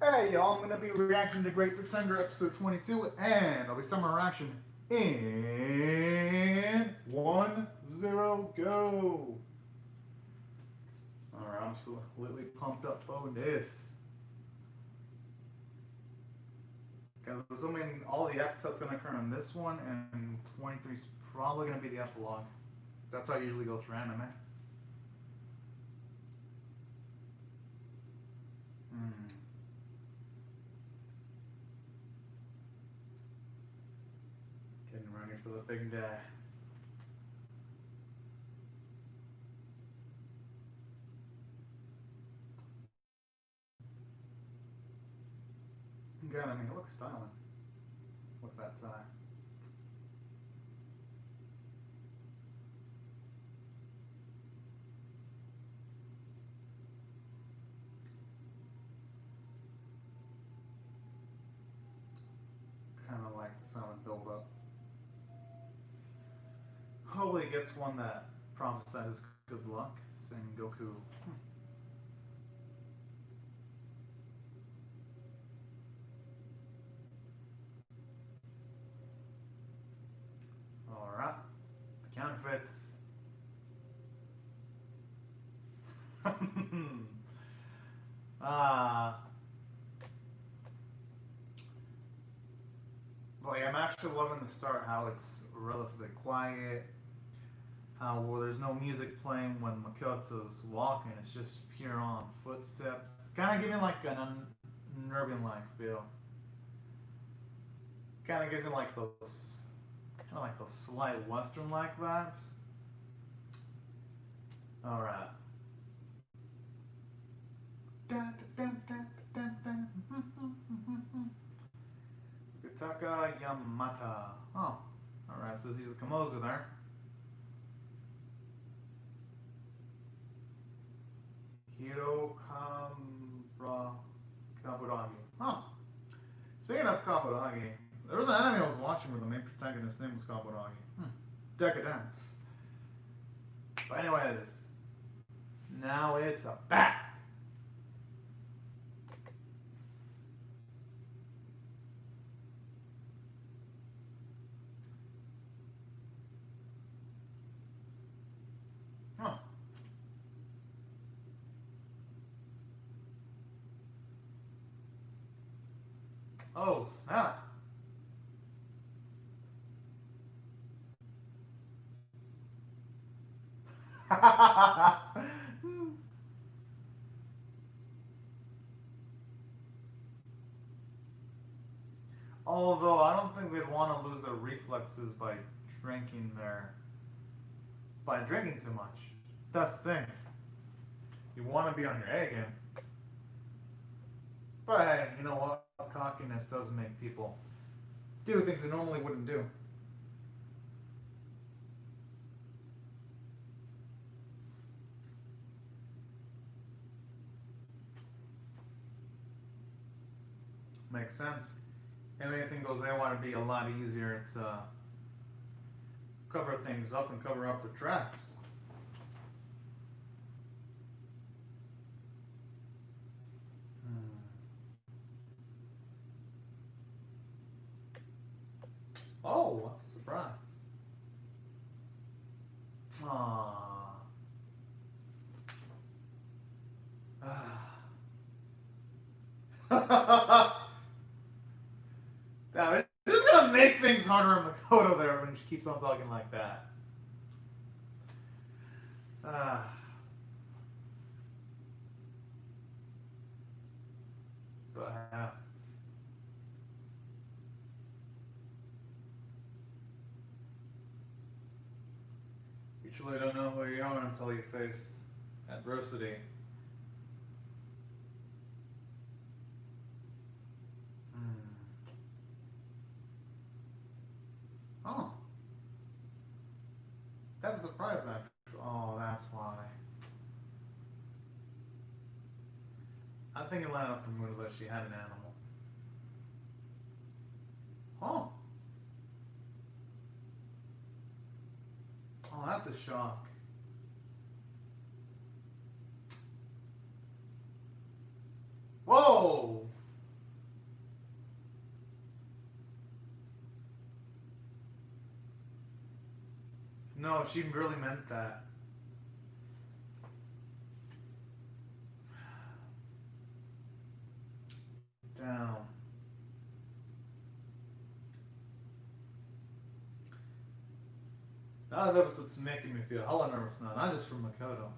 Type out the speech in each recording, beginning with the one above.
Hey y'all, I'm gonna be reacting to Great Pretender episode 22, and I'll be starting my reaction in 1-0 go. Alright, I'm completely pumped up for this. Because assuming all the episodes gonna occur on this one, and 23 is probably gonna be the epilogue. That's how it usually goes for anime. Hmm. Getting ready for the big day. God, I mean, it looks styling. What's that tie? Kind of like the sound build up. Hopefully, it gets one that prophesizes good luck. Saying Goku. Alright. The counterfeits. ah. But yeah, I'm actually loving the start, how it's relatively quiet. How well, there's no music playing when Makoto's walking, it's just pure on footsteps. Kind of giving like an unnerving like feel. Kind of gives him like those slight western like vibes. All right. Yutaka Yamata. Oh, all right. So he's the composer there. Hiro Kaburagi. Oh, speaking of Kaburagi, there was an anime I was watching where the main protagonist's name was Kaburagi. Decadence. But anyways, now it's a back. Huh. Oh, snap. Although I don't think they'd want to lose their reflexes by drinking their by drinking too much. That's the thing. You want to be on your A game. But hey, you know what? Cockiness does make people do things they normally wouldn't do. Makes sense. If anything goes AWOL, it'd be a lot easier to cover things up and cover up the tracks. Hmm. Oh, that's a surprise. Aww. Damn, it's just gonna make things harder on Makoto there when she keeps on talking like that. Ah. But you truly don't know who you are until you face adversity. Hmm. Oh, that's a surprise, actually. Oh, that's why. I think it lined up for Moon that she had an animal. Oh, oh, that's a shock. Whoa! No, she really meant that. Down. That episode's making me feel hella nervous now, not just for Makoto.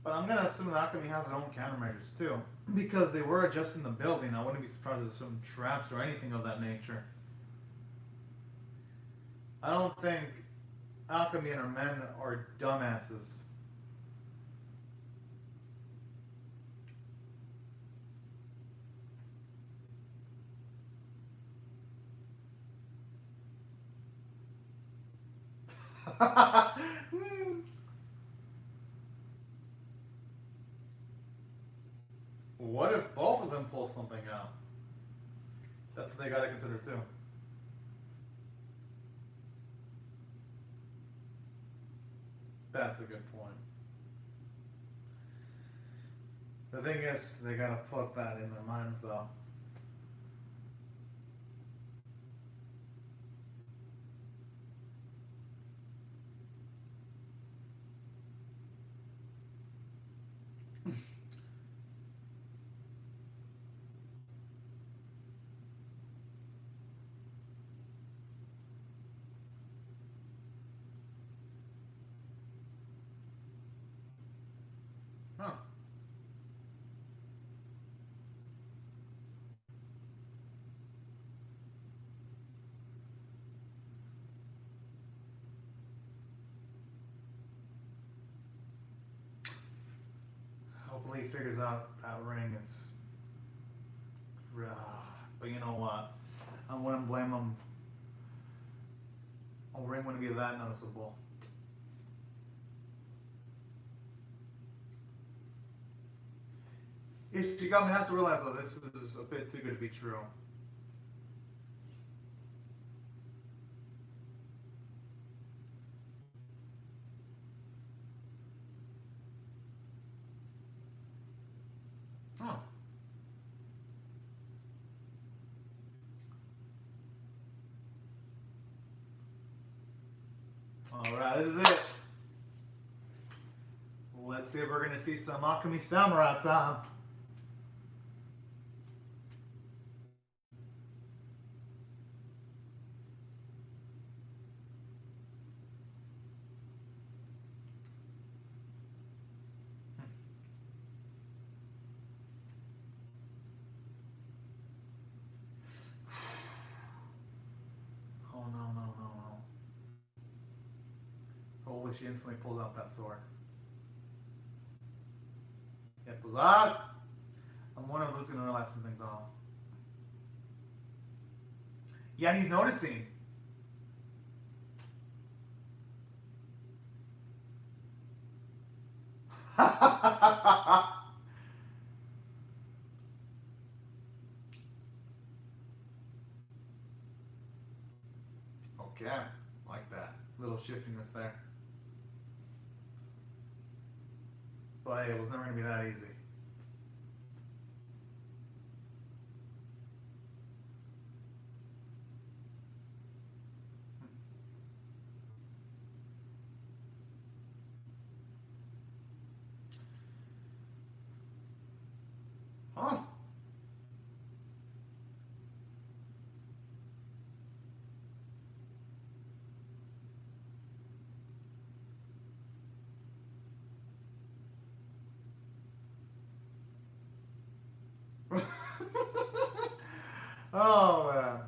But I'm gonna assume that Akemi has their own countermeasures too. Because they were adjusting the building, I wouldn't be surprised if some traps or anything of that nature. I don't think Alchemy and her men are dumbasses. What if both of them pull something out? That's what they gotta consider too. That's a good point. The thing is, they gotta put that in their minds though. Huh. Hopefully he figures out that ring is... But you know what? I wouldn't blame him. A ring wouldn't be that noticeable. Ishigami has to realize that this is a bit too good to be true. Huh. Alright, this is it. Let's see if we're gonna see some Akemi Samurai time. Oh no, no, no, no. Holy, she instantly pulls out that sword. It was us! I'm wondering if Luke's gonna realize something's off. Yeah, he's noticing. Okay, like that. Little shiftiness there. But it was never going to be that easy. Huh? Oh man.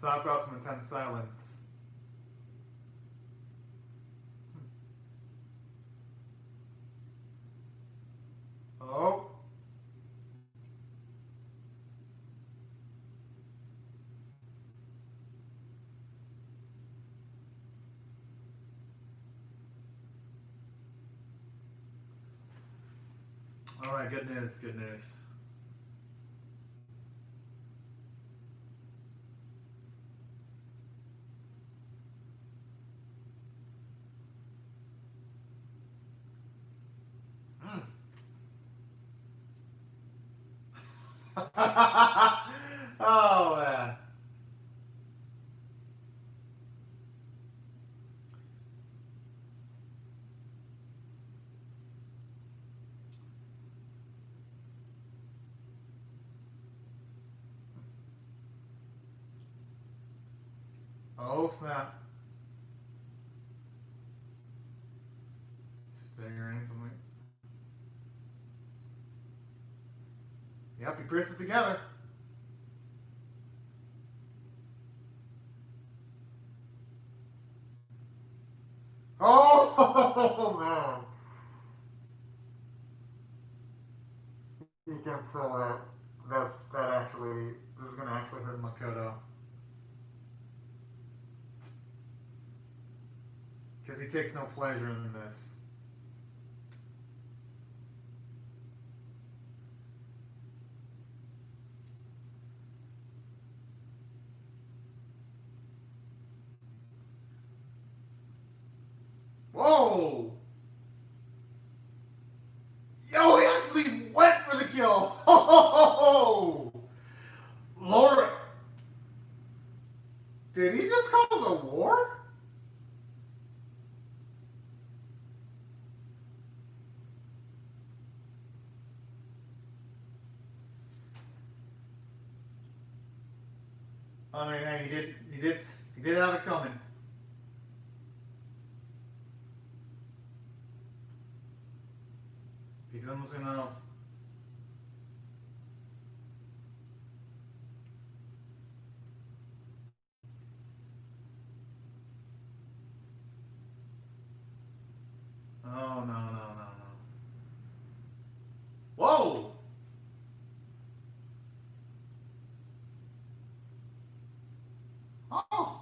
Talk about some intense silence. Oh. All right, good news, good news. Oh man. Oh snap. Figuring something. Yep, he pierced it together. Oh man. You can tell that that actually this is gonna actually hurt Makoto because he takes no pleasure in this. Whoa! Yo, he actually went for the kill. Oh, Laura, did he just cause a war? I mean, hey, he did have it coming. He's almost enough. Oh no no no no! Whoa! Oh!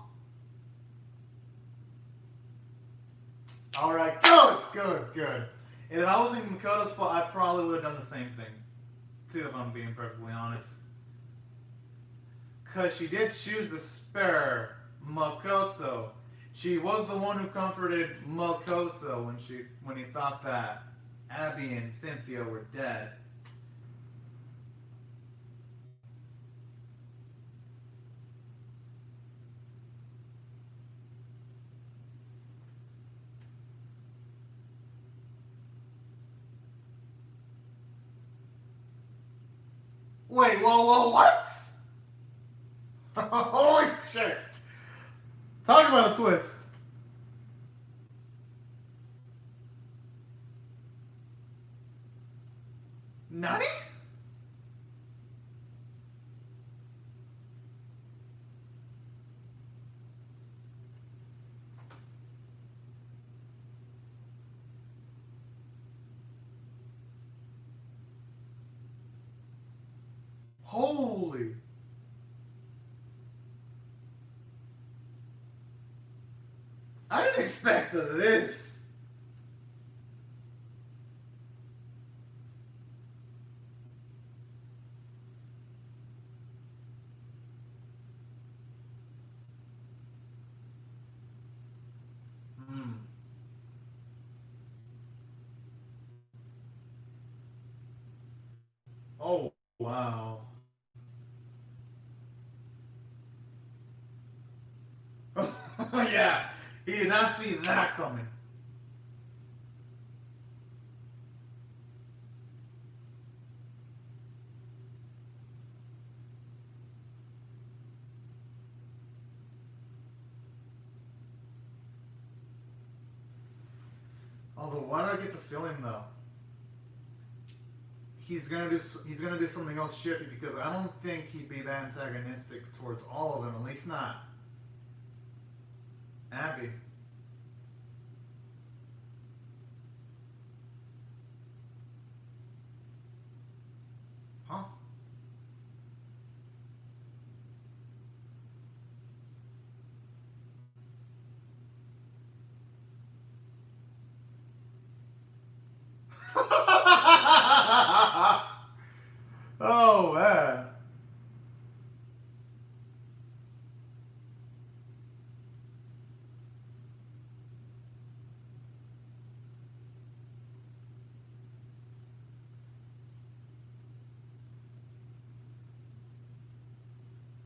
All right, good, good, good. And if I was in Makoto's spot, I probably would have done the same thing, too, if I'm being perfectly honest. Because she did choose to spare Makoto. She was the one who comforted Makoto when he thought that Abby and Cynthia were dead. Wait, whoa, whoa, what? Holy shit! Talk about a twist. Nani? Holy. I didn't expect this. Hmm. Oh, wow. Yeah, he did not see that coming. Although, why do I get the feeling though? He's gonna do something else shifty because I don't think he'd be that antagonistic towards all of them. At least not Abby. Huh? Oh man.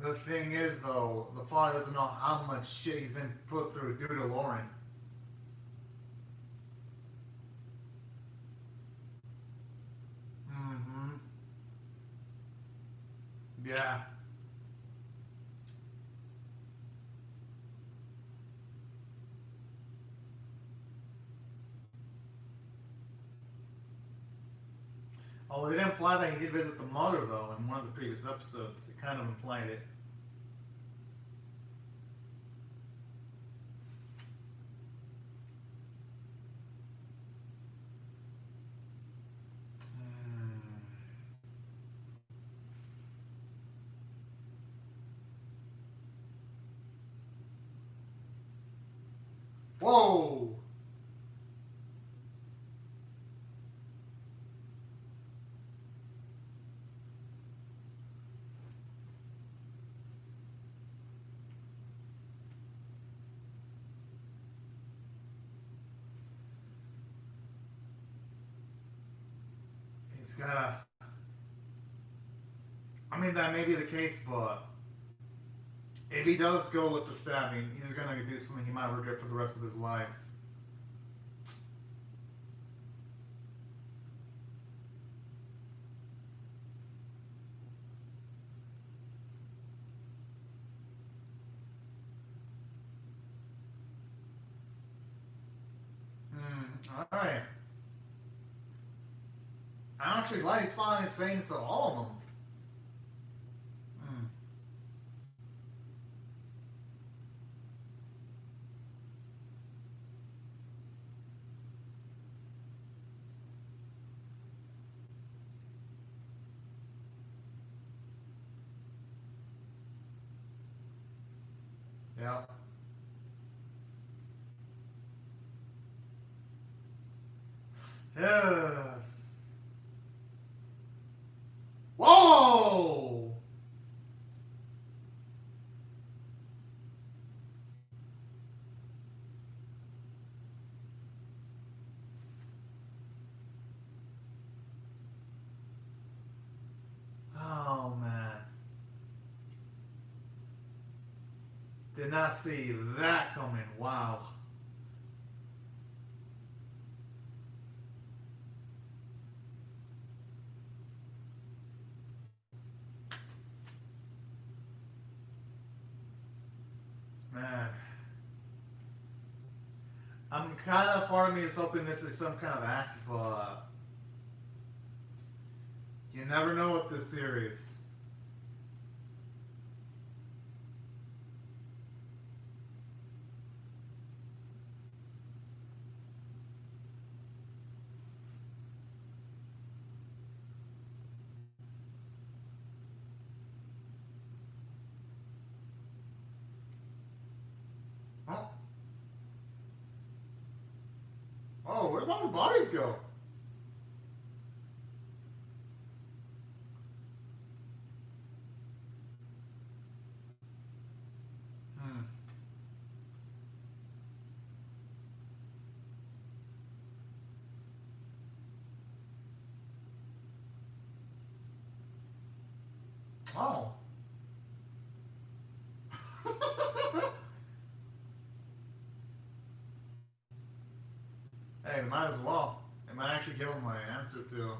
The thing is, though, the father doesn't know how much shit he's been put through due to Lauren. Mm-hmm. Yeah. Oh, they didn't imply that he did visit the mother, though, in one of the previous episodes. It kind of implied it. Mm. Whoa! He's gotta. I mean, that may be the case, but if he does go with the stabbing, he's gonna do something he might regret for the rest of his life. Alright. I'm actually glad he's finally saying it to all of them. Mm. Yeah. Yeah. Whoa! Oh man. Did not see that coming. Wow. Man. I'm kind of, part of me is hoping this is some kind of act, but you never know with this series. Oh, oh, where'd all the bodies go? Hmm. Oh. Hey, might as well. It might actually give them my answer to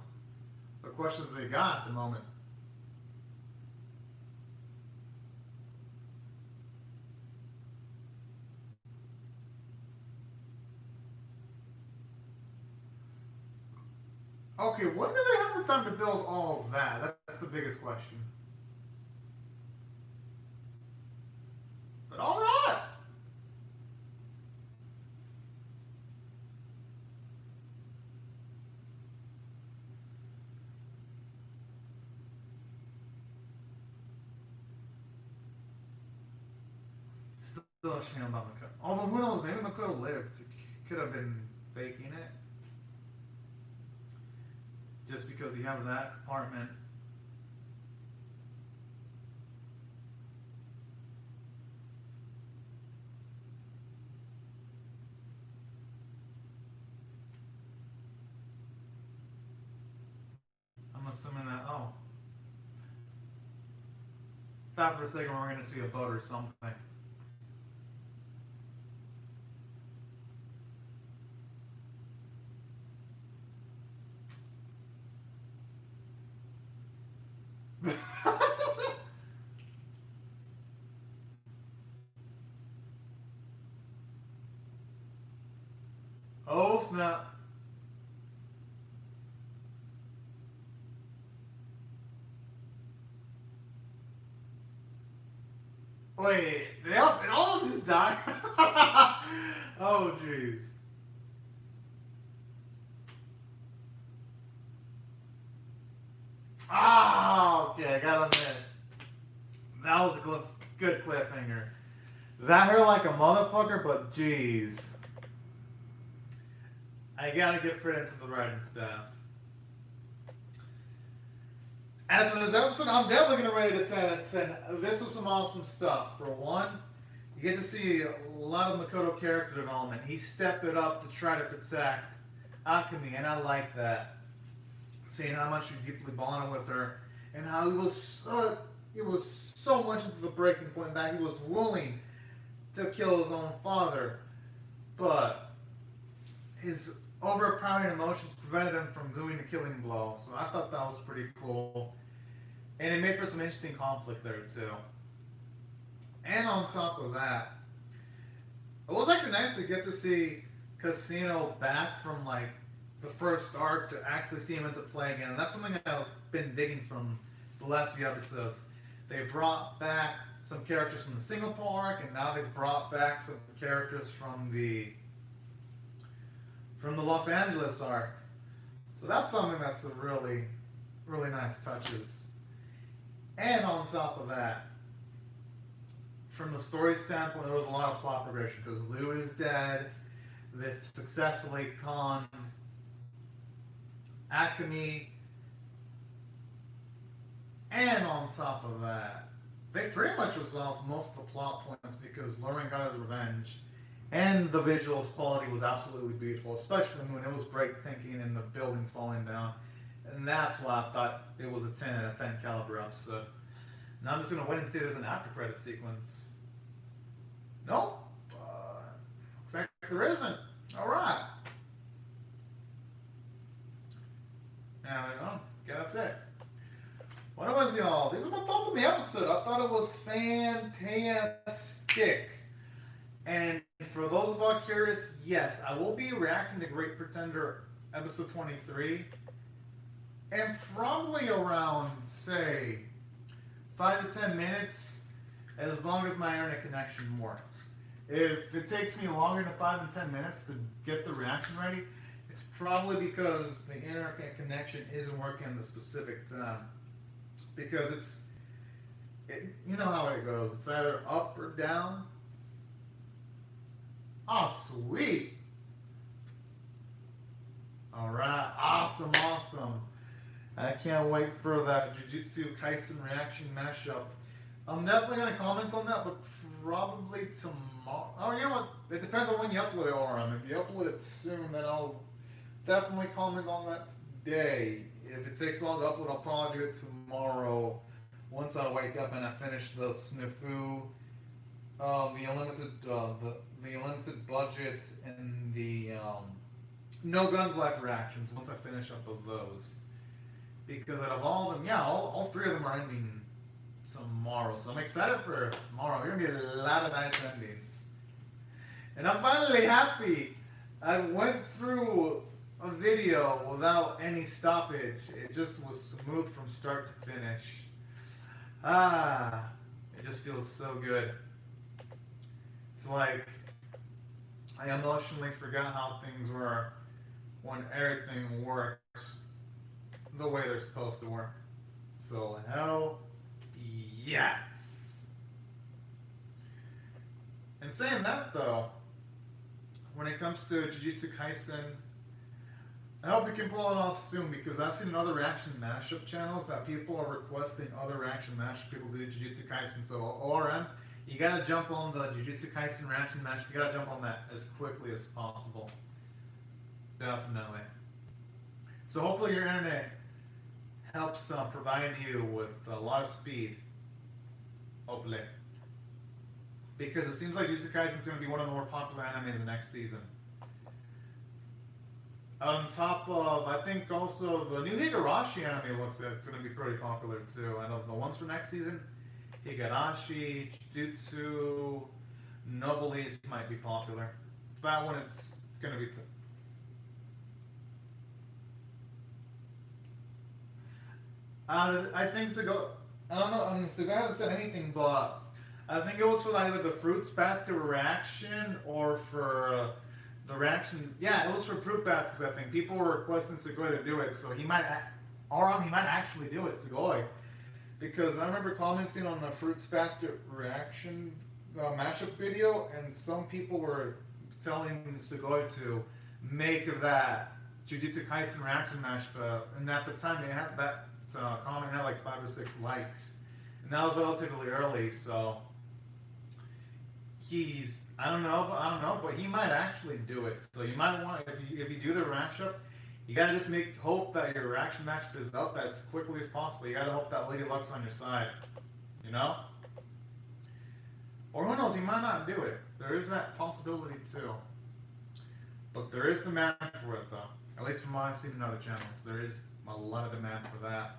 the questions they got at the moment. Okay, when do they have the time to build all of that? That's the biggest question. But alright! Still a shame about Makoto. Although, who knows, maybe Makoto lived. He could have been faking it. Just because he has that compartment. I'm assuming that, oh. thought for a second we were going to see a boat or something. Oh snap. Wait, did all of them just die? Oh jeez. Ah, okay, I got on that. That was a good cliffhanger. That hurt like a motherfucker, but jeez. I gotta give credit to the writing staff. As for this episode, I'm definitely gonna rate it a 10 out of 10. This was some awesome stuff. For one, you get to see a lot of Makoto character development. He stepped it up to try to protect Akemi, and I like that. Seeing how much he deeply bonded with her, and how he was so much into the breaking point that he was willing to kill his own father, but his overpowering emotions prevented him from doing the killing blow. So I thought that was pretty cool, and it made for some interesting conflict there too. And on top of that, it was actually nice to get to see Casino back from like the first arc to actually see him into play again. And that's something I've been digging from the last few episodes. They brought back some characters from the Singapore arc, and now they've brought back some characters from the Los Angeles arc. So that's something that's a really, really nice touches. And on top of that, from the story standpoint, there was a lot of plot progression because Lou is dead. They've successfully conned Akemi, and on top of that, they pretty much resolved most of the plot points because Lauren got his revenge, and the visual quality was absolutely beautiful, especially when it was breathtaking and the buildings falling down, and that's why I thought it was a 10 out of 10 caliber episode. Now I'm just gonna wait and see if there's an after credit sequence. Nope. Looks like there isn't. All right. And that's it. What was y'all? These are my thoughts on the episode. I thought it was fantastic. And for those of y'all curious, yes, I will be reacting to Great Pretender episode 23. And probably around, say, 5 to 10 minutes, as long as my internet connection works. If it takes me longer than 5 and 10 minutes to get the reaction ready, it's probably because the internet connection isn't working at the specific time. Because you know how it goes. It's either up or down. Oh, sweet. All right, awesome. I can't wait for that Jujutsu Kaisen reaction mashup. I'm definitely going to comment on that, but probably tomorrow. Oh, you know what? It depends on when you upload it, Oram. If you upload it soon, then I'll definitely comment on that today. If it takes a while to upload, I'll probably do it tomorrow once I wake up and I finish the Snifu, the unlimited budget, and the No Guns Life reactions once I finish up of those. Because out of all of them, yeah, all three of them are ending tomorrow. So I'm excited for tomorrow. There's going to be a lot of nice endings. And I'm finally happy. I went through a video without any stoppage. It just was smooth from start to finish. It just feels so good. It's like I emotionally forgot how things were when everything works the way they're supposed to work. So hell yes. And saying that though, when it comes to Jujutsu Kaisen, I hope we can pull it off soon because I've seen other reaction mashup channels that people are requesting other reaction mashup people to do Jujutsu Kaisen. So ORM, you gotta jump on the Jujutsu Kaisen reaction mashup. You gotta jump on that as quickly as possible. Definitely. So hopefully your internet helps provide you with a lot of speed. hopefully. Because it seems like Jujutsu Kaisen is going to be one of the more popular animes next season. On top of, I think also the new Higurashi anime looks like it's going to be pretty popular too. I know the ones for next season, Higurashi, Jujutsu, Nobles might be popular. That one, it's going to be. I think Sugo. I don't know. I mean, Sugo hasn't said anything, but I think it was for either the Fruits Basket reaction or for the reaction. Yeah, it was for Fruit Baskets. I think people were requesting Sugoi to do it, so he might, he might actually do it, Sugoi, because I remember commenting on the Fruits Basket reaction mashup video, and some people were telling Sugoi to make that Jujutsu Kaisen reaction mashup, and at the time they had that comment had like 5 or 6 likes, and that was relatively early, so he's I don't know, but he might actually do it. So you might want, if you do the mashup, you gotta just hope that your reaction mashup is up as quickly as possible. You gotta hope that Lady Luck's on your side, you know. Or who knows, he might not do it. There is that possibility too. But there is demand for it though. At least from what I've seen in other channels, there is a lot of demand for that.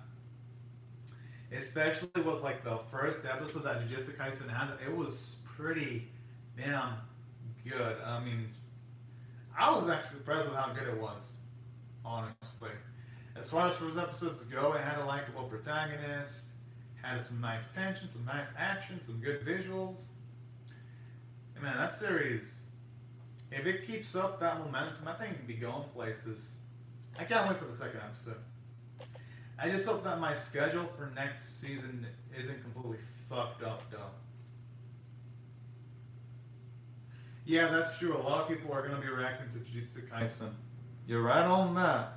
Especially with like the first episode that Jujutsu Kaisen had, it was pretty damn good. I mean, I was actually impressed with how good it was, honestly. As far as first episodes go, it had a likable protagonist, had some nice tension, some nice action, some good visuals. And man, that series, if it keeps up that momentum, I think it can be going places. I can't wait for the second episode. I just hope that my schedule for next season isn't completely fucked up, though. Yeah, that's true. A lot of people are going to be reacting to Jujutsu Kaisen. You're right on that.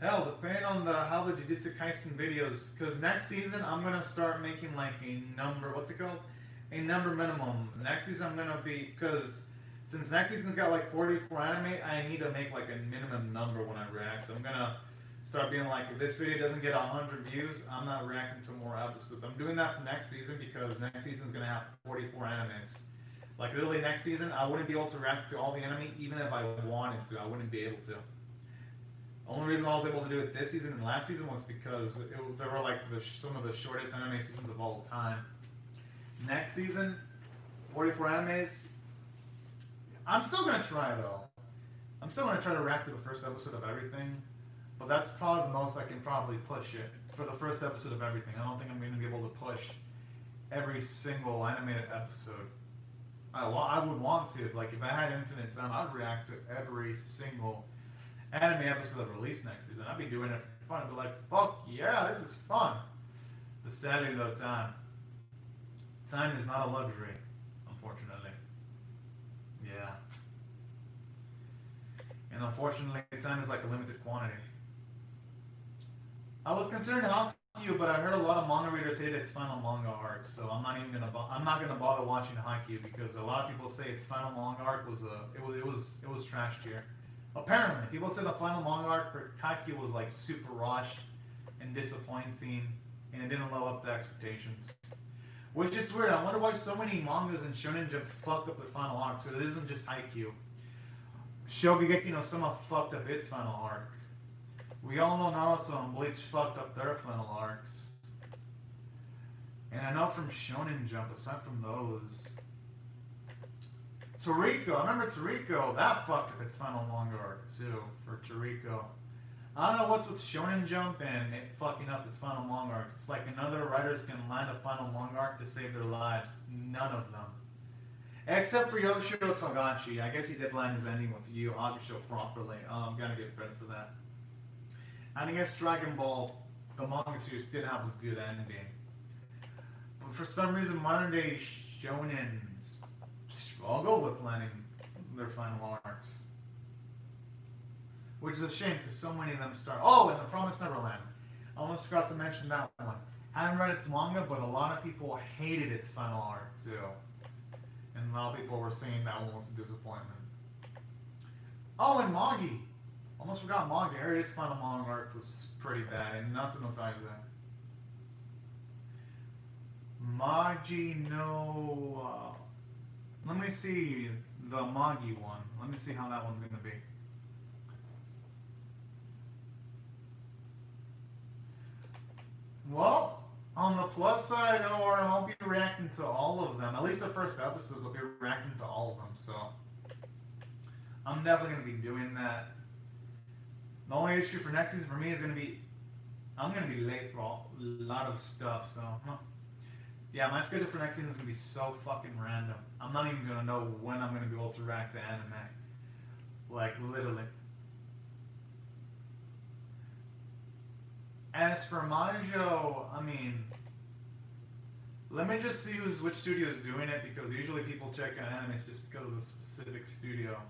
Hell, depending on how the Jujutsu Kaisen videos, because next season I'm going to start making like a number, what's it called? A number minimum. Next season I'm going to be, because since next season's got like 44 anime, I need to make like a minimum number when I react. I'm going to start being like, if this video doesn't get 100 views, I'm not reacting to more episodes. I'm doing that for next season because next season's going to have 44 animes. Like literally next season, I wouldn't be able to react to all the anime even if I wanted to. I wouldn't be able to. The only reason I was able to do it this season and last season was because there were like some of the shortest anime seasons of all time. Next season, 44 animes. I'm still going to try though. I'm still going to try to react to the first episode of everything. But that's probably the most I can probably push it for the first episode of everything. I don't think I'm going to be able to push every single animated episode. I would want to. Like if I had infinite time, I'd react to every single anime episode that released next season. I'd be doing it for fun. I'd be like, fuck yeah, this is fun. The sadly though, time is not a luxury, unfortunately. Yeah. And unfortunately, time is like a limited quantity. I was considering Haikyuu, but I heard a lot of manga readers hate its final manga arc, so I'm not even gonna bother watching Haikyuu because a lot of people say its final manga arc was it was trash tier. Apparently, people say the final manga arc for Haikyuu was like super rushed and disappointing, and it didn't live up to expectations. Which it's weird. I wonder why so many mangas and Shonen Jump fuck up the final arc. So it isn't just Haikyuu. Shogeki no Soma fucked up its final arc. We all know Naruto and Bleach fucked up their final arcs. And I know from Shonen Jump, aside from those, Toriko, I remember Toriko, that fucked up its final manga arc too, for Toriko. I don't know what's with Shonen Jump and it fucking up its final manga arc. It's like another writers can land a final manga arc to save their lives. None of them. Except for Yoshiro Togashi. I guess he did land his ending with Yu Yu Hakusho properly. I'm gonna give credit for that. And I guess Dragon Ball, the manga series, did have a good ending. But for some reason, modern day shonens struggle with landing their final arcs. Which is a shame, because so many of them start... Oh, and The Promised Neverland. I almost forgot to mention that one. I haven't read its manga, but a lot of people hated its final arc, too. And a lot of people were saying that one was a disappointment. Oh, and Magi. Almost forgot Magi. I heard its final manga arc was pretty bad, and not to notice that. Magi no. Let me see the Magi one. Let me see how that one's gonna be. Well, on the plus side, or I'll be reacting to all of them. At least the first episodes, I'll be reacting to all of them. So I'm definitely gonna be doing that. The only issue for next season for me is gonna be I'm gonna be late for a lot of stuff. So yeah, my schedule for next season is gonna be so fucking random. I'm not even gonna know when I'm gonna be able to react to anime. Like literally. As for Manjo, I mean, let me just see which studio is doing it because usually people check out animes just because of the specific studio.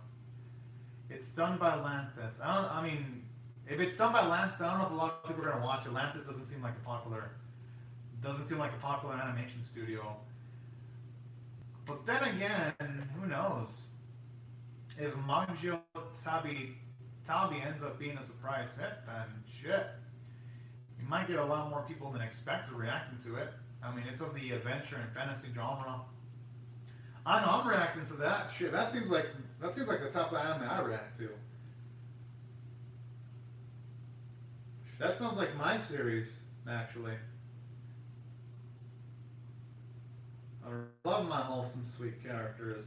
It's done by Lantis. I mean, if it's done by Lantis, I don't know if a lot of people are gonna watch it. Lantis doesn't seem like a popular animation studio. But then again, who knows? If Manjo Tabi ends up being a surprise hit, then shit. You might get a lot more people than expected reacting to it. I mean, it's of the adventure and fantasy genre. I know I'm reacting to that. Shit, that seems like the type of anime I react to. That sounds like my series, actually. I love my wholesome, sweet characters.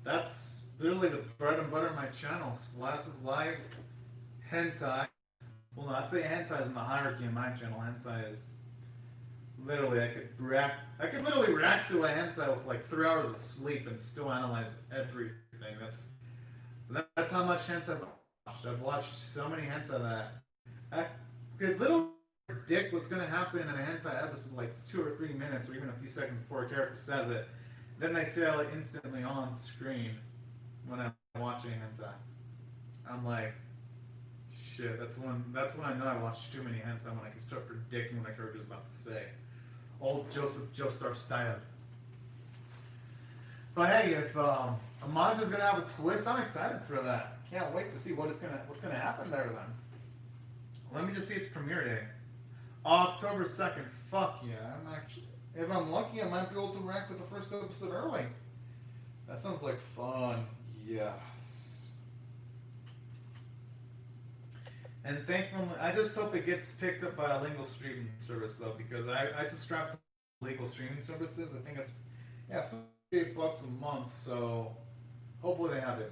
That's literally the bread and butter of my channel. Slice of life, hentai. Well, no, I'd say hentai is in the hierarchy of my channel. Hentai is literally I could literally react to a hentai with like 3 hours of sleep and still analyze everything. That's how much hentai I've watched. I've watched so many hentai that I could literally predict what's gonna happen in a hentai episode like 2 or 3 minutes or even a few seconds before a character says it. Then they say it like instantly on screen when I'm watching hentai. I'm like, shit, that's when I know I watched too many hentai, when I can start predicting what a character's about to say. Old Joseph Joestar style. But hey, if Amanja's gonna have a twist, I'm excited for that. Can't wait to see what's gonna happen there then. Let me just see its premiere day. October 2nd. Fuck yeah. If I'm lucky, I might be able to react to the first episode early. That sounds like fun. Yes. And thankfully, I just hope it gets picked up by a legal streaming service though, because I subscribe to legal streaming services. I think it's $8 a month, so hopefully they have it.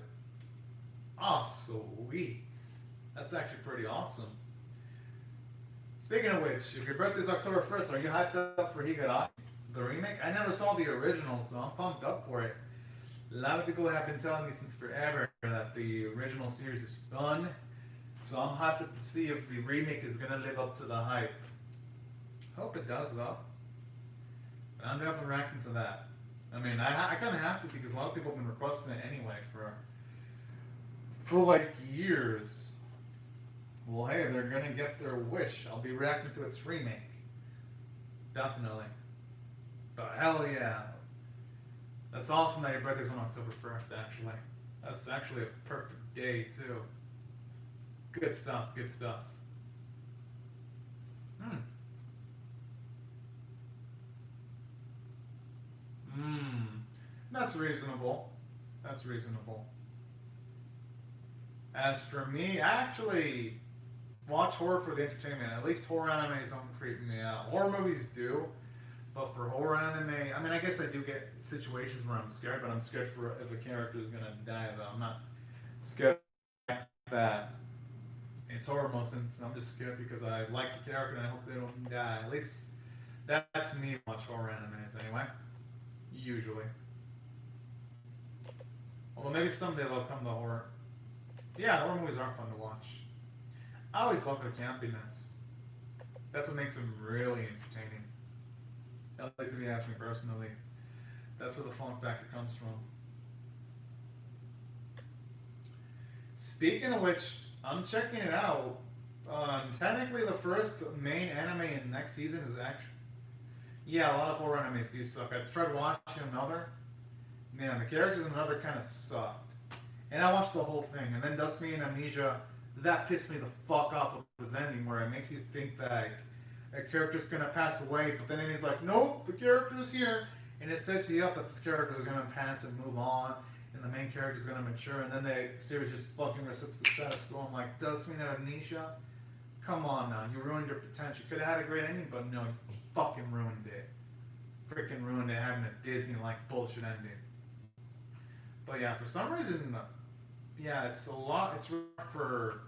Oh, sweet. That's actually pretty awesome. Speaking of which, if your birthday's October 1st, are you hyped up for Higurashi, the remake? I never saw the original, so I'm pumped up for it. A lot of people have been telling me since forever that the original series is fun, so I'm hyped up to see if the remake is going to live up to the hype. Hope it does, though. But I'm definitely reacting to that. I mean, I kind of have to because a lot of people have been requesting it anyway for like years. Well, hey, they're gonna get their wish. I'll be reacting to its remake. Definitely. But hell yeah. That's awesome that your birthday's on October 1st, actually. That's actually a perfect day, too. Good stuff, good stuff. That's reasonable. That's reasonable. As for me, I actually watch horror for the entertainment. At least horror animes don't creep me out. Horror movies do, but for horror anime, I mean, I guess I do get situations where I'm scared, but I'm scared for if a character is gonna die. Though I'm not scared that it's horror most instances. I'm just scared because I like the character and I hope they don't die. At least that's me. Watch horror animes anyway. Usually. Although maybe someday they'll come to horror. Yeah, horror movies are fun to watch. I always love their campiness. That's what makes them really entertaining. At least if you ask me personally. That's where the fun factor comes from. Speaking of which, I'm checking it out. Technically the first main anime in next season is actually... Yeah, a lot of horror animes do suck. I tried watching another. Man, the characters in another kind of sucked. And I watched the whole thing, and then Dust Me and Amnesia, that pissed me the fuck off with this ending, where it makes you think that a character's gonna pass away, but then he's like, nope, the character's here, and it sets you up that this character is gonna pass and move on, and the main character's gonna mature, and then the series just fucking resets the status quo. I'm like, does mean amnesia? Come on now, you ruined your potential. You could have had a great ending, but no, you fucking ruined it. Freaking ruined it having a Disney-like bullshit ending. But yeah, for some reason, yeah, it's a lot. It's rare for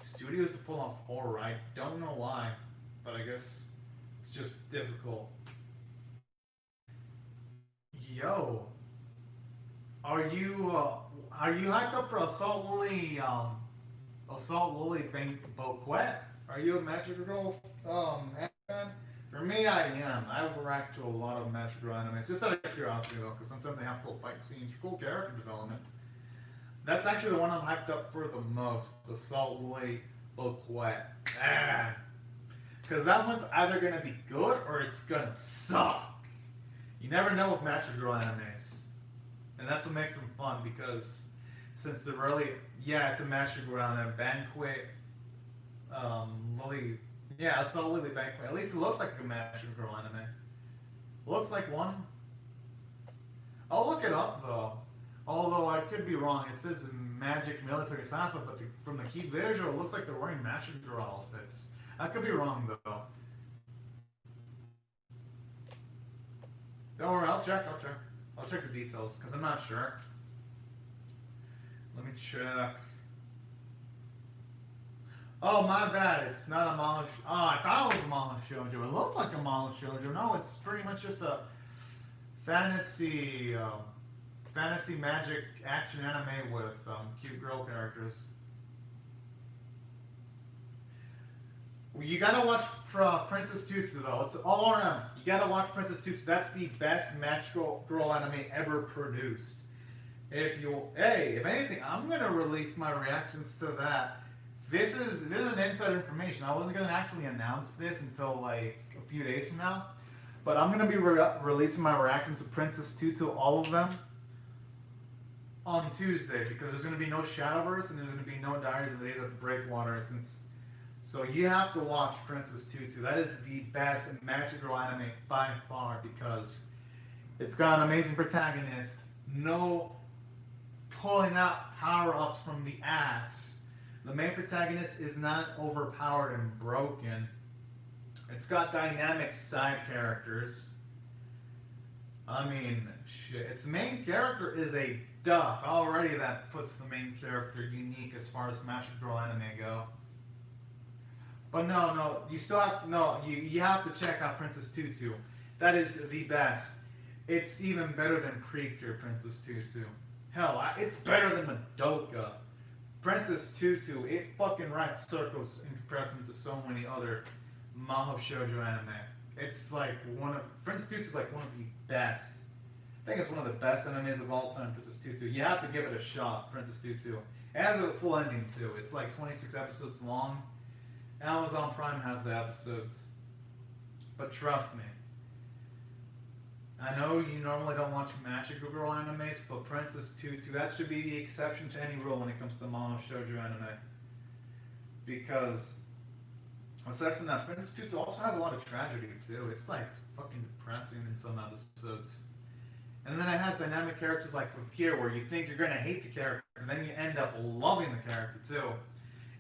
studios to pull off horror. I don't know why, but I guess it's just difficult. Yo, are you hyped up for Assault Lily Boquet? Are you a Magic Girl fan? For me, I am. I react to a lot of Magic Girl animes, just out of curiosity though, because sometimes they have cool fight scenes, cool character development. That's actually the one I'm hyped up for the most, Assault Lily Boquet. Ah. Because that one's either going to be good or it's going to suck. You never know with Magic Girl animes. And that's what makes them fun, because since they're really, yeah, it's a Magic Girl anime, Banquet, Lily, yeah, Assault Lily Banquet. At least it looks like a Magic Girl anime. Looks like one. I'll look it up though. Although I could be wrong. It says Magic Military Sample, but from the key visual, it looks like they're wearing Magic Girl outfits. I could be wrong though. Don't worry, I'll check. I'll check the details, because I'm not sure. Let me check. Oh, my bad. It's not a manga. Oh, I thought it was a manga shoujo. It looked like a manga shoujo. No, it's pretty much just a fantasy magic action anime with cute girl characters. You gotta watch Princess Tutu though. It's all around. You gotta watch Princess Tutu. That's the best magical girl anime ever produced. If anything, I'm gonna release my reactions to that. This is an inside information. I wasn't gonna actually announce this until like a few days from now, but I'm gonna be releasing my reaction to Princess Tutu, all of them, on Tuesday, because there's gonna be no Shadowverse and there's gonna be no Diaries of the Days of the Breakwater So you have to watch Princess Tutu. That is the best Magic Girl anime by far, because it's got an amazing protagonist, no pulling out power-ups from the ass. The main protagonist is not overpowered and broken. It's got dynamic side characters. I mean, shit. Its main character is a duck. Already that puts the main character unique as far as Magic Girl anime go. But no, you still have you have to check out Princess Tutu. That is the best. It's even better than Precure Princess Tutu. Hell, it's better than Madoka. Princess Tutu, it fucking writes circles in comparison to so many other Mahou Shoujo anime. It's like Princess Tutu is like one of the best. I think it's one of the best animes of all time, Princess Tutu. You have to give it a shot, Princess Tutu. It has a full ending too. It's like 26 episodes long. Amazon Prime has the episodes. But trust me, I know you normally don't watch Magical Girl animes, but Princess Tutu, that should be the exception to any rule when it comes to Mahou Shoujo anime. Because, aside from that, Princess Tutu also has a lot of tragedy too. It's like fucking depressing in some episodes. And then it has dynamic characters like with Kira, where you think you're going to hate the character, and then you end up loving the character too.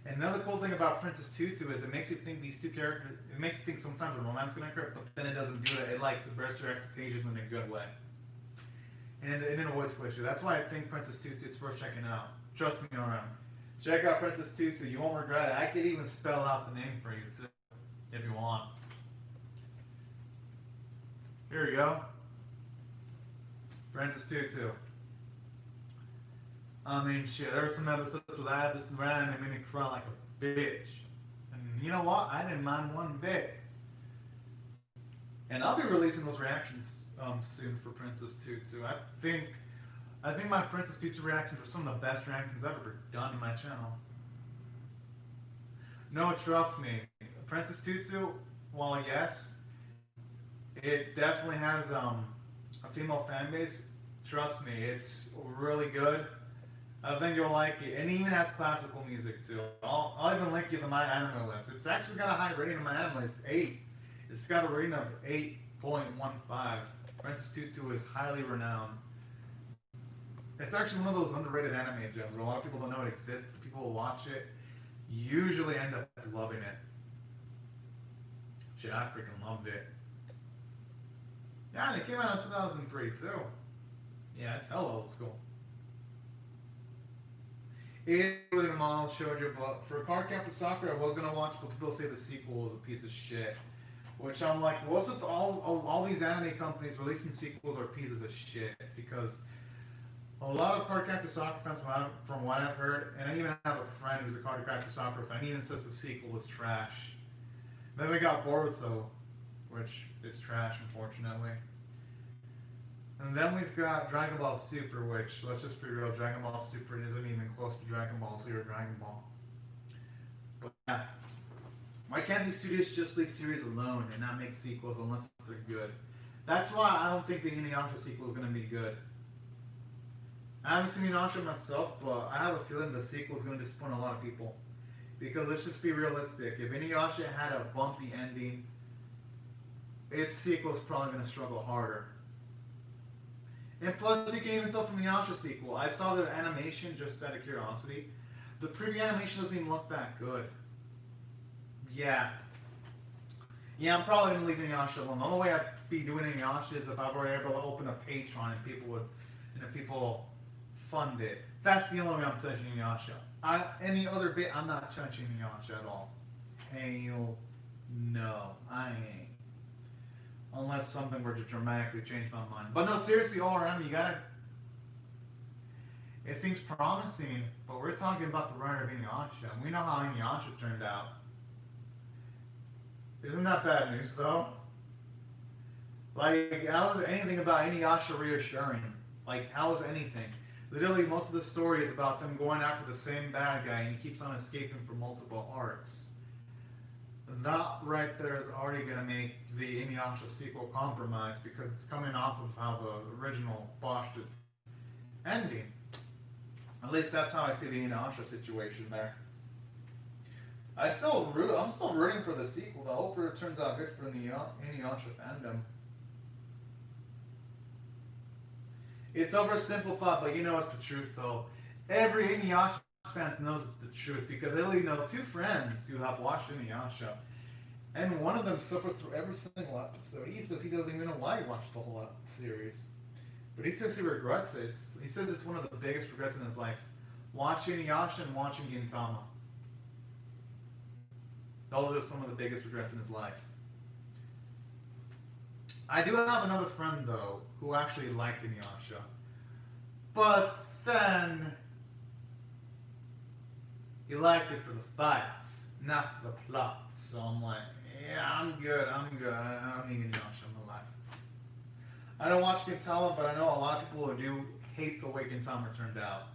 And another cool thing about Princess Tutu is it makes you think these two characters, it makes you think sometimes a romance is going to occur, but then it doesn't do that. It like subverts your expectations in a good way. And it avoids cliché. That's why I think Princess Tutu is worth checking out. Trust me, around. Check out Princess Tutu. You won't regret it. I could even spell out the name for you too, if you want. Here you go. Princess Tutu. I mean, shit, there were some episodes where I had this ran and made me cry like a bitch. And you know what? I didn't mind one bit. And I'll be releasing those reactions soon for Princess Tutu. I think my Princess Tutu reactions were some of the best reactions I've ever done in my channel. No, trust me. Princess Tutu, while yes, it definitely has a female fan base. Trust me, it's really good. I think you'll like it. And it even has classical music too. I'll even link you to my anime list. It's actually got a high rating on my anime list, 8. It's got a rating of 8.15. Princess Tutu is highly renowned. It's actually one of those underrated anime gems where a lot of people don't know it exists, but people will watch it, usually end up loving it. Shit, I freaking loved it. Yeah, and it came out in 2003 too. Yeah, it's hella old school. It included model shoujo, but for Cardcaptor Sakura, I was gonna watch, but people say the sequel is a piece of shit. Which I'm like, what's with all these anime companies releasing sequels are pieces of shit? Because a lot of Cardcaptor Sakura fans, from what I've heard, and I even have a friend who's a Cardcaptor Sakura fan, he even says the sequel was trash. Then we got Boruto, which is trash, unfortunately. And then we've got Dragon Ball Super, which, let's just be real, Dragon Ball Super isn't even close to Dragon Ball Z or Dragon Ball. But yeah, why can't these studios just leave series alone and not make sequels unless they're good? That's why I don't think the Inuyasha sequel is going to be good. I haven't seen Inuyasha myself, but I have a feeling the sequel is going to disappoint a lot of people. Because let's just be realistic, if Inuyasha had a bumpy ending, its sequel is probably going to struggle harder. And plus, you can even tell from the Inuyasha sequel. I saw the animation just out of curiosity. The preview animation doesn't even look that good. Yeah. Yeah, I'm probably going to leave Inuyasha alone. The only way I'd be doing Inuyasha is if I were able to open a Patreon and if people fund it. That's the only way I'm touching Inuyasha. Any other bit, I'm not touching Inuyasha at all. Hell no, I ain't. Unless something were to dramatically change my mind. But no, seriously, ORM, you gotta... It seems promising, but we're talking about the writer of Inuyasha. And we know how Inuyasha turned out. Isn't that bad news, though? Like, how is anything about Inuyasha reassuring? Like, how is anything? Literally, most of the story is about them going after the same bad guy, and he keeps on escaping for multiple arcs. That right there is already going to make the Inuyasha sequel compromise because it's coming off of how the original botched its ending. At least that's how I see the Inuyasha situation there. I'm still rooting for the sequel. I hope it turns out good for the Inuyasha fandom. It's oversimplified, but you know it's the truth though. Every Inuyasha fan knows it's the truth because I only know 2 friends who have watched Inuyasha. And one of them suffered through every single episode. He says he doesn't even know why he watched the whole series. But he says he regrets it. He says it's one of the biggest regrets in his life. Watching Inuyasha and watching Gintama. Those are some of the biggest regrets in his life. I do have another friend, though, who actually liked Inuyasha. But then... he liked it for the fights, not for the plot. So I'm like, yeah, I'm good. I don't need Inuyasha in my life. I don't watch Gintama, but I know a lot of people who do hate the way Gintama turned out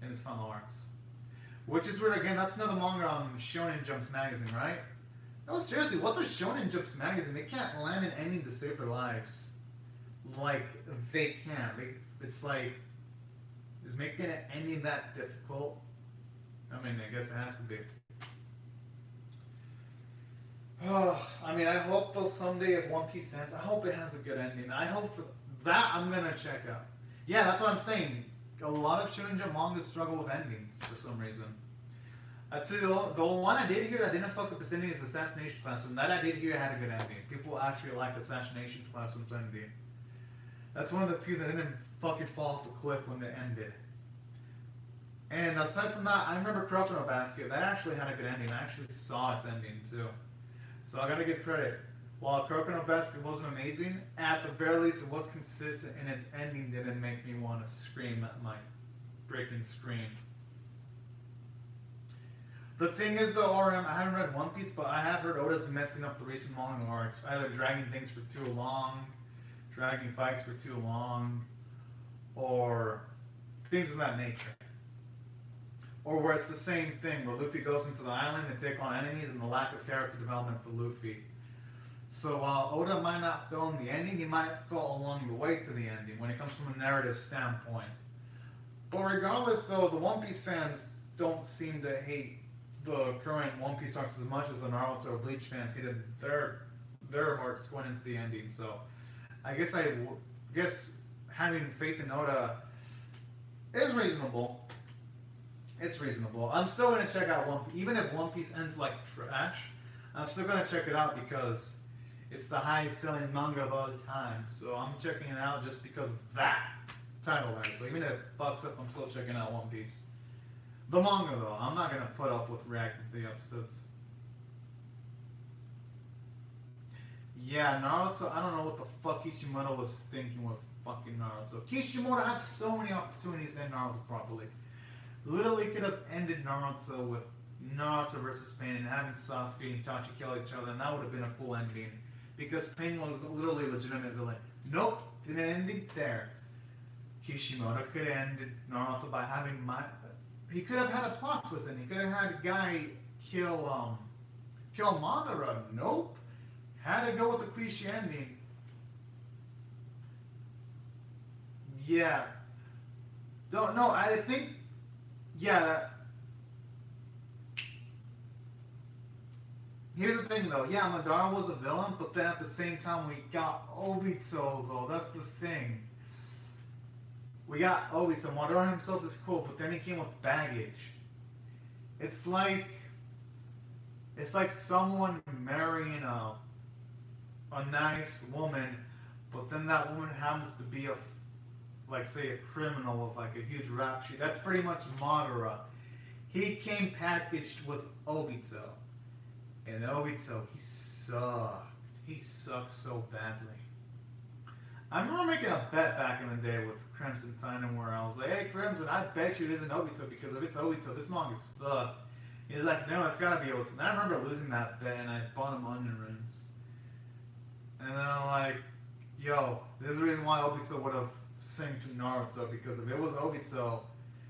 in its final arcs. Which is weird, again, that's another manga on Shonen Jump's magazine, right? No, seriously, what's a Shonen Jump's magazine? They can't land an ending to save their lives. Like, they can't. It's like, is making an ending that difficult? I mean, I guess it has to be. Oh, I mean, I hope though someday if One Piece ends, I hope it has a good ending. I hope for that I'm gonna check out. Yeah, that's what I'm saying. A lot of Shonen Jump mangas struggle with endings for some reason. I'd say the one I did hear that didn't fuck up its ending is Assassination Classroom. That I did hear had a good ending. People actually liked Assassination Classroom's ending. That's one of the few that didn't fucking fall off a cliff when they ended. And aside from that, I remember Crocodile Basket. That actually had a good ending. I actually saw its ending too. So I gotta give credit. While Crocodile Basket wasn't amazing, at the very least it was consistent and its ending didn't make me want to scream at my freaking screen. The thing is though, RM, I haven't read One Piece, but I have heard Oda's been messing up the recent manga arcs. Either dragging things for too long, dragging fights for too long, or things of that nature. Or where it's the same thing, where Luffy goes into the island to take on enemies and the lack of character development for Luffy. So while Oda might not film the ending, he might go along the way to the ending when it comes from a narrative standpoint. But regardless, though, the One Piece fans don't seem to hate the current One Piece arcs as much as the Naruto or Bleach fans hated their arcs going into the ending. So I guess having faith in Oda is reasonable. It's reasonable. I'm still gonna check out One Piece, even if One Piece ends like trash. I'm still gonna check it out because it's the highest selling manga of all time. So I'm checking it out just because of that title has. So even if it fucks up, I'm still checking out One Piece. The manga though, I'm not gonna put up with reacting to the episodes. Yeah, Naruto, I don't know what the fuck Kishimoto was thinking with fucking Naruto. Kishimoto had so many opportunities to end Naruto properly. Literally could have ended Naruto with Naruto versus Pain and having Sasuke and Itachi kill each other, and that would have been a cool ending. Because Pain was literally a legitimate villain. Nope, didn't end it there. Kishimoto could have ended Naruto by having he could have had a plot twist and he could have had a guy kill Madara. Nope. Had to go with the cliche ending. Yeah. Don't know. I think. Yeah. Here's the thing, though. Yeah, Madara was a villain, but then at the same time we got Obito, though. That's the thing. We got Obito. Madara himself is cool, but then he came with baggage. It's like someone marrying a nice woman, but then that woman happens to be say a criminal with like a huge rap sheet. That's pretty much Madara. He came packaged with Obito. And Obito, he sucked. He sucked so badly. I remember making a bet back in the day with Crimson Titan where I was like, hey Crimson, I bet you it isn't Obito, because if it's Obito, this manga's fucked. He's like, no, it's gotta be Obito. And I remember losing that bet and I bought him onion rings. And then I'm like, yo, this is the reason why Obito would have synced to Naruto, because if it was Obito,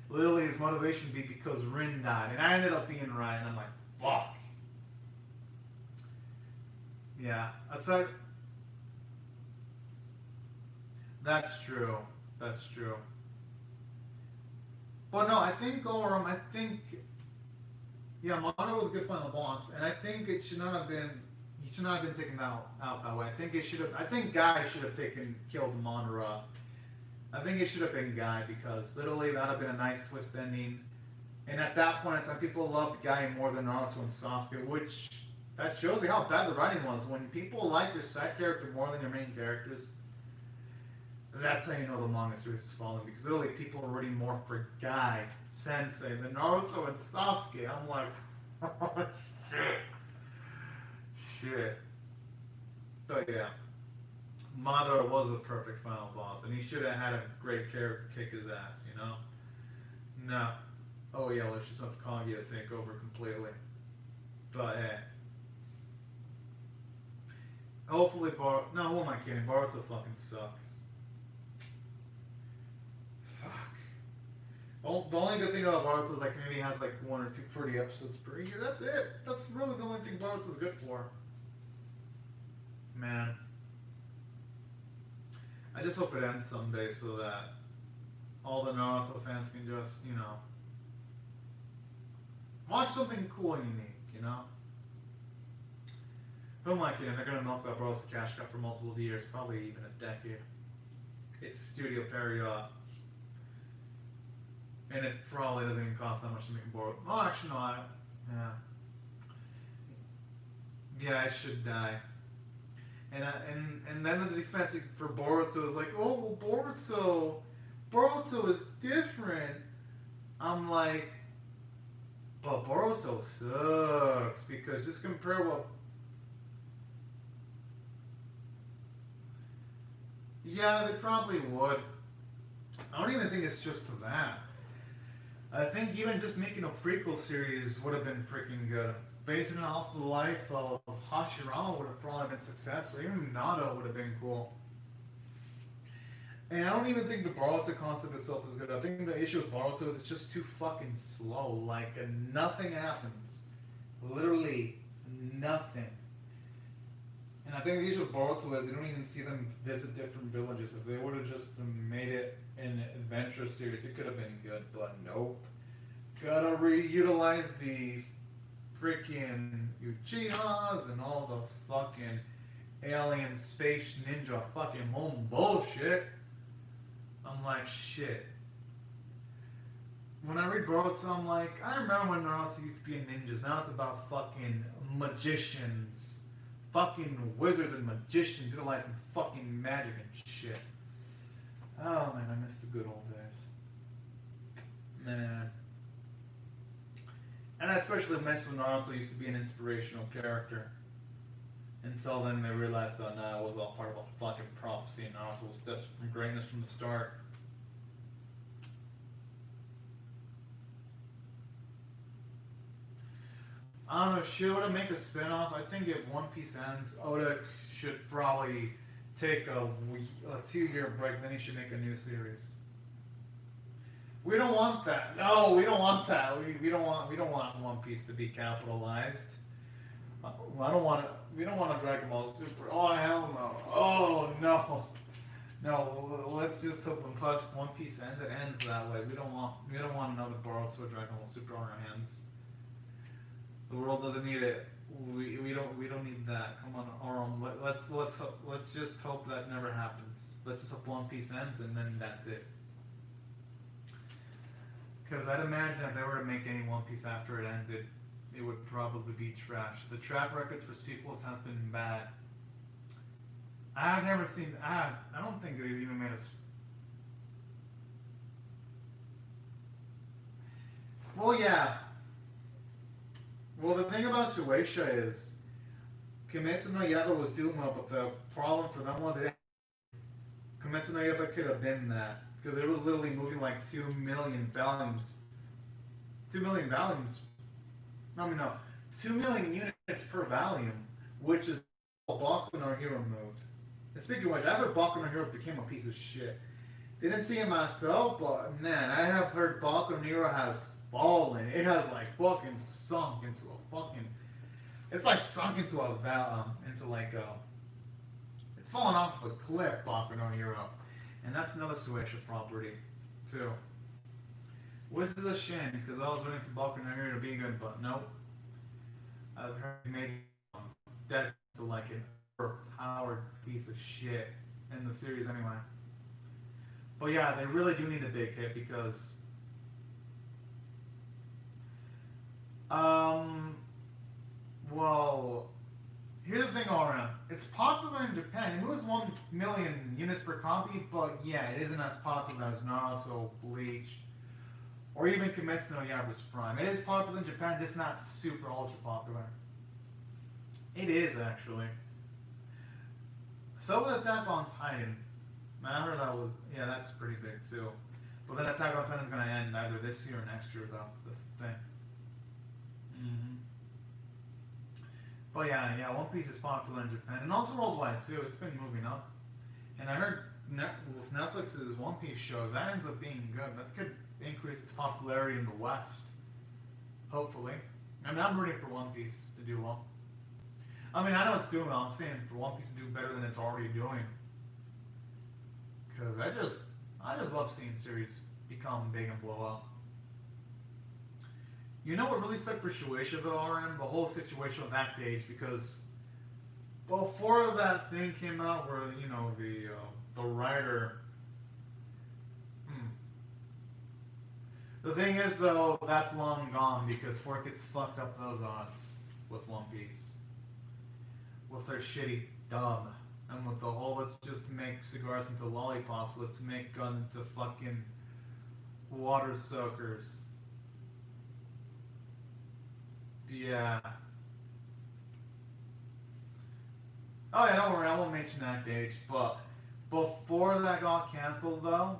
literally his motivation would be because Rin died. And I ended up being right, and I'm like, fuck. Yeah, so that's true. That's true. But no, I think yeah, Madara was a good final boss, and I think it should not have been. He should not have been taken out that way. I think Guy should have killed Madara. I think it should have been Guy, because literally that would have been a nice twist ending. And at that point in time, people loved Guy more than Naruto and Sasuke, which that shows you how bad the writing was. When people like your side character more than your main characters, that's how you know the manga series is falling, because literally people are rooting more for Guy Sensei than Naruto and Sasuke. I'm like, oh, shit. But yeah, Madara was the perfect final boss, and he should have had a great character kick his ass, you know? No. Oh yeah, let's just have Kaguya take over completely. But hey. Hopefully no, who am I kidding? Boruto fucking sucks. Fuck. The only good thing about Boruto is like maybe he has like 1 or 2 pretty episodes per year. That's it. That's really the only thing Boruto's good for. Man. I just hope it ends someday so that all the Naruto fans can just, you know, watch something cool and unique, you know? Who am I kidding? They're gonna milk that Boruto cash cow for multiple years, probably even a decade. It's Studio Period. And it probably doesn't even cost that much to make a Boruto. Oh, actually, no, yeah. Yeah, I should die. And then the defense for Boruto is like, oh, well, Boruto is different. I'm like, but Boruto sucks, because just compare what. Yeah, they probably would. I don't even think it's just to that. I think even just making a prequel series would have been freaking good. Basing it off the life of Hashirama would have probably been successful. Even Nado would have been cool. And I don't even think the Boruto concept itself is good. I think the issue with Boruto is it's just too fucking slow. Like, nothing happens. Literally nothing. And think the issue with Boruto is you don't even see them visit different villages. If they would have just made it an adventure series, it could have been good, but nope. Gotta reutilize the freaking Uchihas and all the fucking alien space ninja fucking home bullshit. I'm like, shit. When I read Boruto, I'm like, I remember when Naruto used to be in ninjas. Now it's about fucking magicians. Fucking wizards and magicians utilizing fucking magic and shit. Oh man, I miss the good old days. Man. And I especially miss when Naruto used to be an inspirational character. Until then they realized that nah, it was all part of a fucking prophecy and Naruto was destined for greatness from the start. I don't know, should Oda make a spin-off? I think if One Piece ends, Oda should probably take a 2-year break, then he should make a new series. We don't want that. No, we don't want that. We don't want One Piece to be capitalized. We don't want a Dragon Ball Super. Oh hell no. Oh no. No, let's just hope when One Piece ends, it ends that way. We don't want another Boruto or Dragon Ball Super on our hands. The world doesn't need it. We don't need that. Come on, let's just hope that never happens. Let's just hope One Piece ends and then that's it. Because I'd imagine if they were to make any One Piece after it ends, it would probably be trash. The track records for sequels have been bad. I've never seen. I don't think they've even made a. Well, yeah. Well, the thing about Shueisha is, Kimetsu no Yaiba was doing well, but the problem for them was Kimetsu no Yaiba could have been that. Because it was literally moving like 2 million volumes. 2 million volumes. I mean, no. 2 million units per volume, which is all Boku no Hero moved. And speaking of which, after Boku no Hero became a piece of shit. Didn't see it myself, but man, I have heard Boku no Hero has fallen. It has like fucking sunk into a fucking. It's like sunk into a it's fallen off of a cliff, Boku no Hero. And that's another Shueisha property, too. Which is a shame, because I was waiting for Boku no Hero to be good, but nope. I've heard he made that to like an overpowered piece of shit in the series anyway. But yeah, they really do need a big hit because well, here's the thing all around. It's popular in Japan. It moves 1 million units per copy, but yeah, it isn't as popular as Naruto, Bleach, or even Kimetsu no Yaiba's Prime. It is popular in Japan, just not super ultra popular. It is actually. So with Attack on Titan. I heard that was, yeah, that's pretty big too. But then Attack on Titan is going to end either this year or next year though. That's the thing. But yeah, One Piece is popular in Japan and also worldwide too. It's been moving up, and I heard with Netflix's One Piece show that ends up being good. That could increase its popularity in the West. Hopefully, I mean I'm rooting for One Piece to do well. I mean I know it's doing well. I'm saying for One Piece to do better than it's already doing. Because I just love seeing series become big and blow up. You know what really sucked for Shueisha though, RM? The whole situation with Act Age, because before that thing came out where, you know, the writer... The thing is though, that's long gone because Fork gets fucked up those odds with One Piece. With their shitty dub. And with the whole, let's just make cigars into lollipops, let's make guns into fucking water soakers. Yeah. Oh yeah, don't worry, I won't mention Act Age, but before that got cancelled though,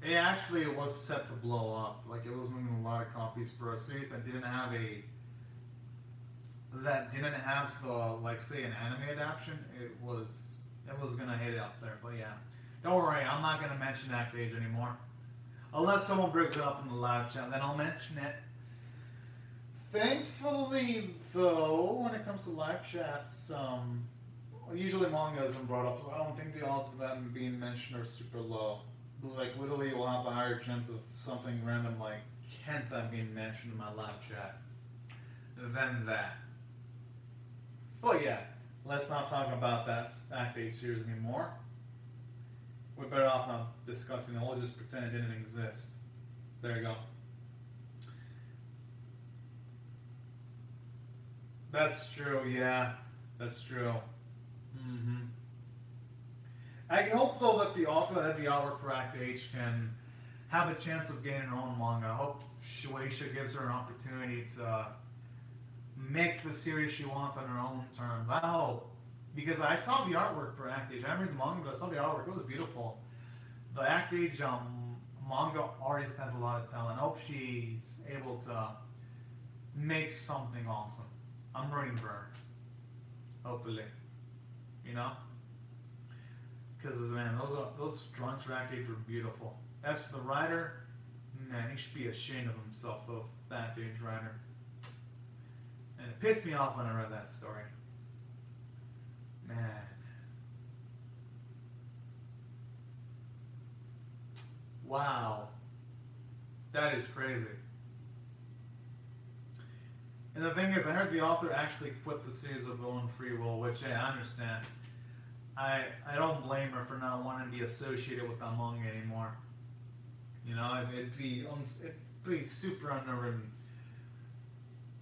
it was set to blow up. Like it was moving a lot of copies for a series that didn't have like say an anime adaptation. It was gonna hit it up there, but yeah. Don't worry, I'm not gonna mention Act Age anymore. Unless someone brings it up in the live chat, then I'll mention it. Thankfully, though, when it comes to live chats, usually manga isn't brought up, so I don't think the odds of them being mentioned are super low. Like, literally, you'll have a higher chance of something random like hentai being mentioned in my live chat than that. But yeah, let's not talk about that Act 8 series anymore. We're better off not discussing it. We'll just pretend it didn't exist. There you go. That's true, yeah. That's true. Mm-hmm. I hope, though, that the author that had the artwork for Act H can have a chance of getting her own manga. I hope Shueisha gives her an opportunity to make the series she wants on her own terms. I hope. Because I saw the artwork for Act H. I didn't read the manga, but I saw the artwork. It was beautiful. The Act H manga artist has a lot of talent. I hope she's able to make something awesome. I'm rooting for her. Hopefully. You know? Because, man, those drawings for Act H were beautiful. As for the writer, man, he should be ashamed of himself, though, the Act H writer. And it pissed me off when I read that story. Man. Wow. That is crazy. And the thing is, I heard the author actually quit the series of her own free will, which, hey, I understand. I don't blame her for not wanting to be associated with that manga anymore. You know, it'd be super unnerving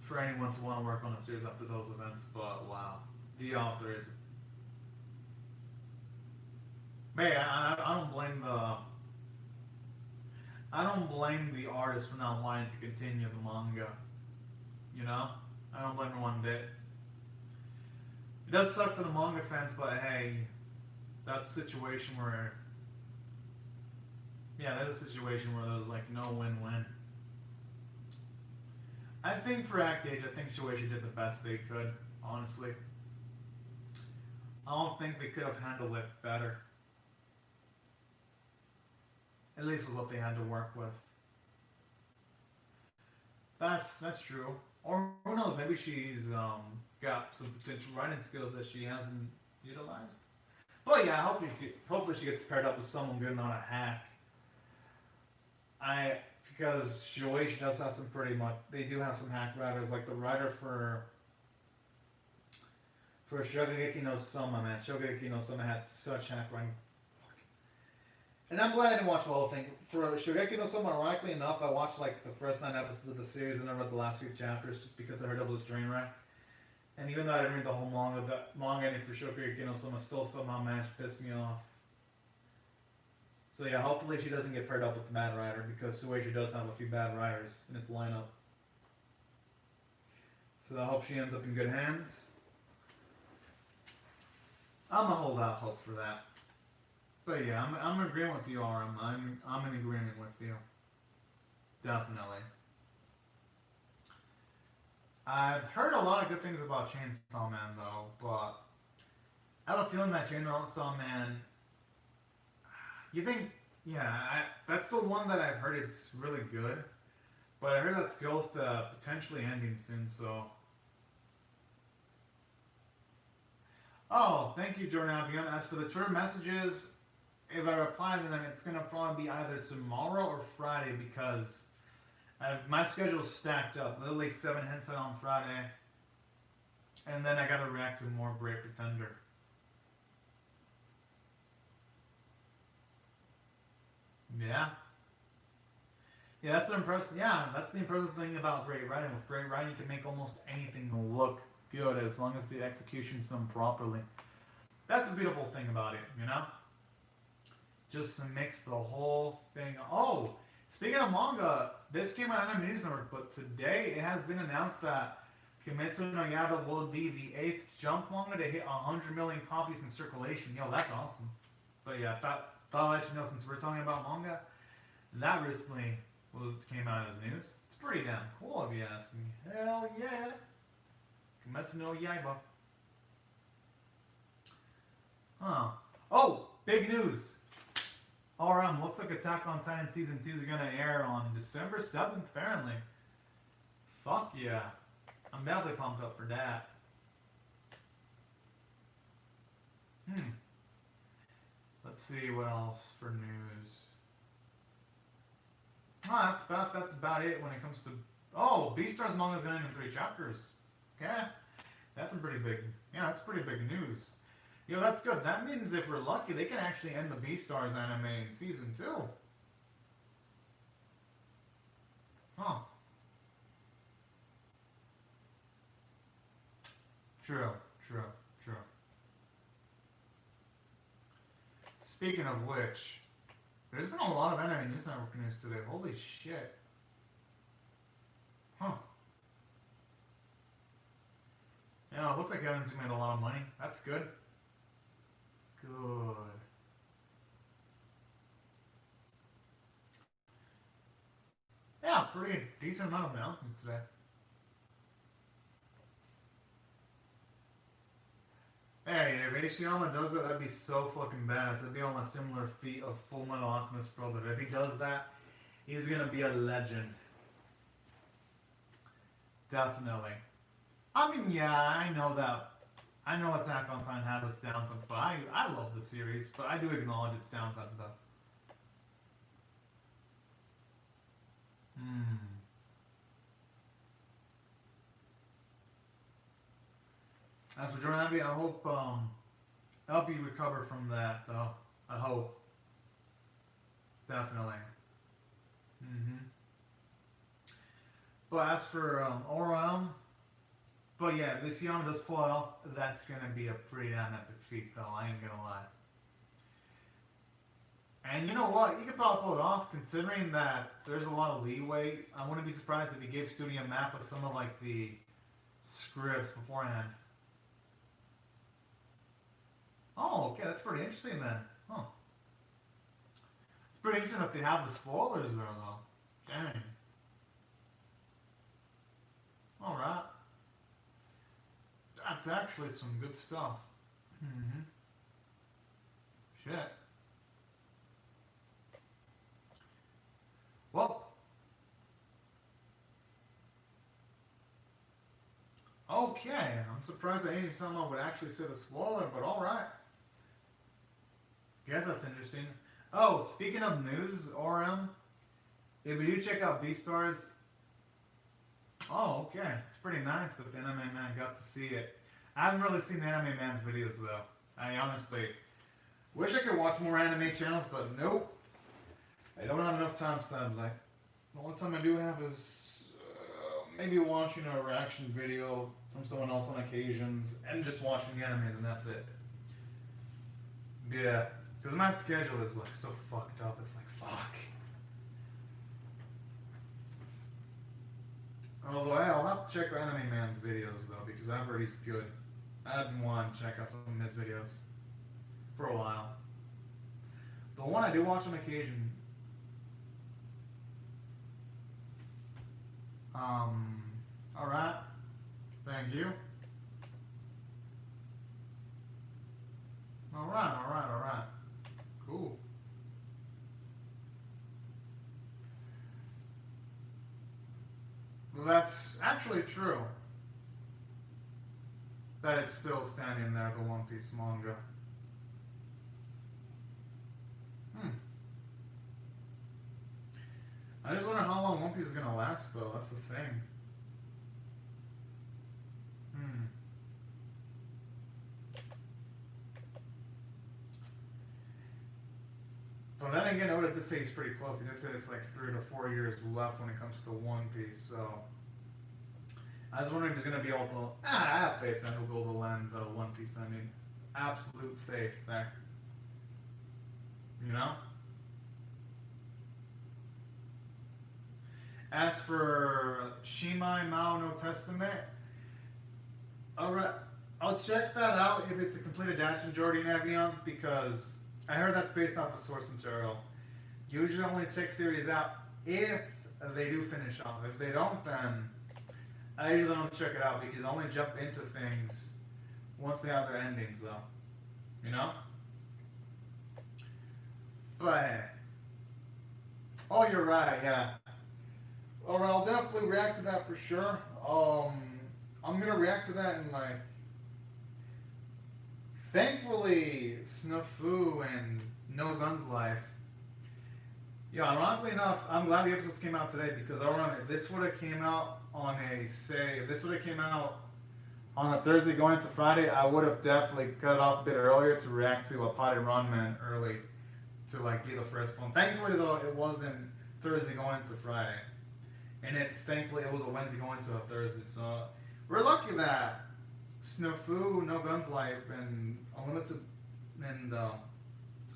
for anyone to want to work on a series after those events, but wow. The author is... Hey, I don't blame the artist for not wanting to continue the manga. You know? I don't blame her one bit. It does suck for the manga fans, but hey, that's a situation where... Yeah, that's a situation where there's like no win-win. I think for Act H, I think Shueisha did the best they could, honestly. I don't think they could have handled it better. At least with what they had to work with. That's true. Or who knows, maybe she's got some potential writing skills that she hasn't utilized. But yeah, hopefully she gets paired up with someone good, not a hack. Because Shueisha does have some they do have some hack writers, like the writer for Shogeki no Soma, man. Shogeki no Soma had such hack writing. And I'm glad I didn't watch the whole thing. For Shogeki no Soma, ironically enough, I watched like the first 9 episodes of the series and I read the last few chapters just because I heard it was a train wreck. And even though I didn't read the whole manga, the manga ending for Shogeki no Soma still somehow managed to piss me off. So yeah, hopefully she doesn't get paired up with the bad writer, because Shueisha does have a few bad writers in its lineup. So I hope she ends up in good hands. I'm gonna hold out hope for that. But yeah, I'm in agreement with you, RM. I'm in agreement with you. Definitely. I've heard a lot of good things about Chainsaw Man though, but I have a feeling that Chainsaw Man... You think, yeah, that's the one that I've heard it's really good, but I heard that's close to potentially ending soon, so... Oh, thank you, Jordan Avion. As for the Twitter messages, if I reply to them, it's going to probably be either tomorrow or Friday, because my schedule's stacked up. Literally 7 hentai on Friday, and then I got to react to more Great Pretender. Yeah. Yeah, that's the impressive thing about great writing. With great writing, you can make almost anything look good as long as the execution's done properly. That's the beautiful thing about it, you know? Just makes the whole thing... Oh! Speaking of manga, this came out on Anime News Network, but today it has been announced that Kimetsu no Yaiba will be the 8th Jump manga to hit 100 million copies in circulation. Yo, that's awesome. But yeah, thought I'd let you know, since we're talking about manga, that recently came out as news. It's pretty damn cool if you ask me. Hell yeah! Kimetsu no Yaiba. Huh. Oh! Big news! RM, looks like Attack on Titan Season 2 is going to air on December 7th, apparently. Fuck yeah. I'm definitely pumped up for that. Let's see what else for news. Oh, that's about it when it comes to. Oh, Beastar's manga's gonna end in 3 chapters. Okay, that's some pretty big. Yeah, that's pretty big news. Yo, that's good. That means if we're lucky, they can actually end the Beastars anime in season 2. Huh. True, true, true. Speaking of which, there's been a lot of anime news network news today. Holy shit. Huh. Yeah, it looks like Evan's made a lot of money. That's good. Good. Yeah, pretty decent amount of announcements today. Hey, if Ishiyama does that, that'd be so fucking badass. That'd be on a similar feat of Full Metal Alchemist Brother. If he does that, he's gonna be a legend. Definitely. I mean, yeah, I know that. I know Attack on Titan has its downsides, but I love the series, but I do acknowledge its downsides, though. Hmm. As for Jordan Abbey, I hope you recover from that, though. I hope. Definitely. Mm-hmm. But as for Orion, but yeah, if this Yama does pull it off, that's gonna be a pretty damn epic feat, though. I ain't gonna lie. And you know what? You could probably pull it off, considering that there's a lot of leeway. I wouldn't be surprised if you gave Studio Map with some of like the scripts beforehand. Oh, okay, that's pretty interesting then. Huh. It's pretty interesting if they have the spoilers there, though. Dang. Alright. That's actually some good stuff. Mm-hmm. Shit. Well. Okay. I'm surprised that Amy Sama would actually say the spoiler, but alright. Guess that's interesting. Oh, speaking of news, RM, if you do check out Beastars, oh, okay. It's pretty nice that the Anime Man got to see it. I haven't really seen the Anime Man's videos, though. I honestly wish I could watch more anime channels, but nope. I don't have enough time, sadly. The only time I do have is maybe watching a reaction video from someone else on occasions, and just watching the animes, and that's it. Yeah. Because my schedule is like so fucked up, it's like, fuck. Although I'll have to check out Anime Man's videos though, because I've heard he's good. I've been wanting to check out some of his videos for a while. The one I do watch on occasion, alright. Thank you. Alright. Cool. Well, that's actually true. That it's still standing there, the One Piece manga. I just wonder how long One Piece is gonna last, though. That's the thing. But then again, Oda did say he's pretty close. He did say it's like 3 to 4 years left when it comes to One Piece, so I was wondering if he's gonna be able to. I have faith that he'll be able to land the One Piece ending. Absolute faith there. You know? As for Shimai Mao no Testament, alright, I'll check that out if it's a completed Dancing Jordan Avion, because I heard that's based off of source material. Usually only check series out if they do finish off. If they don't, then I usually don't check it out, because I only jump into things once they have their endings, though. You know? But, oh, you're right, yeah. Alright, I'll definitely react to that for sure. I'm gonna react to that in like. Thankfully, Snafu and No Guns Life. Yeah, ironically enough, I'm glad the episodes came out today because if this would have came out on if this would have came out on a Thursday going into Friday, I would have definitely cut it off a bit earlier to react to a Potty Run Man early to like be the first one. Thankfully though, it wasn't Thursday going into Friday, and thankfully it was a Wednesday going to a Thursday. So we're lucky that Snafu, No Guns Life, and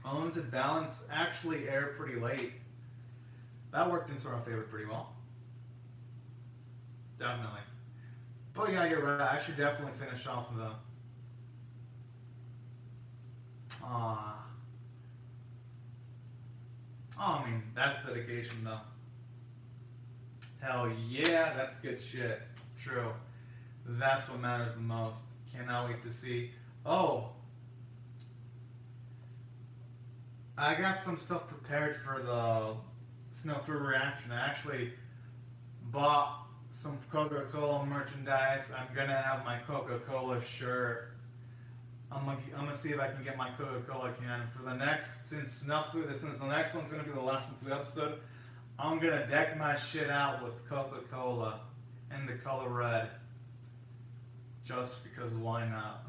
Unlimited Balance actually aired pretty late. That worked into our favor pretty well. Definitely. But yeah, you're right. I should definitely finish off the. I mean, that's dedication though. Hell yeah, that's good shit. True. That's what matters the most. Cannot wait to see. Oh, I got some stuff prepared for the Snafu reaction. I actually bought some Coca-Cola merchandise. I'm gonna have my Coca-Cola shirt. I'm gonna see if I can get my Coca-Cola can for the next. Since the next one's gonna be the last Snafu episode, I'm gonna deck my shit out with Coca-Cola in the color red. Just because why not?